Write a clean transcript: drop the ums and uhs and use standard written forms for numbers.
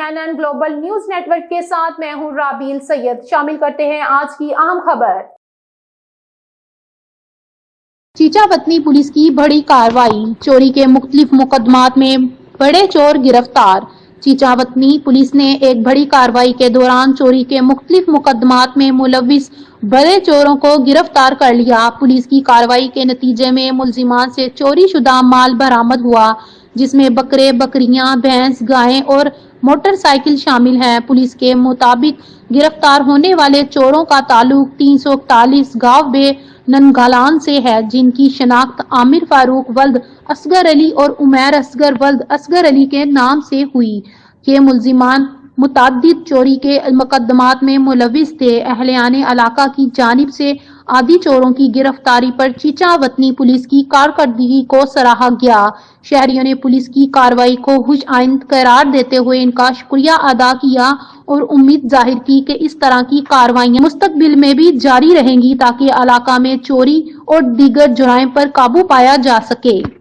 CNN global news network کے ساتھ میں ہوں رابیل سید۔ شامل کرتے ہیں آج کی اہم خبر۔ چیچا وطنی پولیس کی بڑی کارروائی، چوری کے مختلف مقدمات میں بڑے چور گرفتار۔ چیچا وطنی پولیس نے ایک بڑی کارروائی کے دوران چوری کے مختلف مقدمات میں ملوث بڑے چوروں کو گرفتار کر لیا۔ پولیس کی کارروائی کے نتیجے میں ملزمان سے چوری شدہ مال برآمد ہوا، جس میں بکرے، بکریاں، بھینس، گائیں اور موٹر سائیکل شامل ہیں۔ پولیس کے مطابق گرفتار ہونے والے چوروں کا تعلق 341 گاؤں بے ننگالان سے ہے، جن کی شناخت عامر فاروق ولد اصغر علی اور عمیر اصغر ولد اصغر علی کے نام سے ہوئی۔ یہ ملزمان متعدد چوری کے مقدمات میں ملوث تھے۔ اہلِ علاقہ کی جانب سے عادی چوروں کی گرفتاری پر چیچا وطنی پولیس کی کارکردگی کو سراہا گیا۔ شہریوں نے پولیس کی کارروائی کو خوش آئند قرار دیتے ہوئے ان کا شکریہ ادا کیا اور امید ظاہر کی کہ اس طرح کی کارروائیاں مستقبل میں بھی جاری رہیں گی تاکہ علاقہ میں چوری اور دیگر جرائم پر قابو پایا جا سکے۔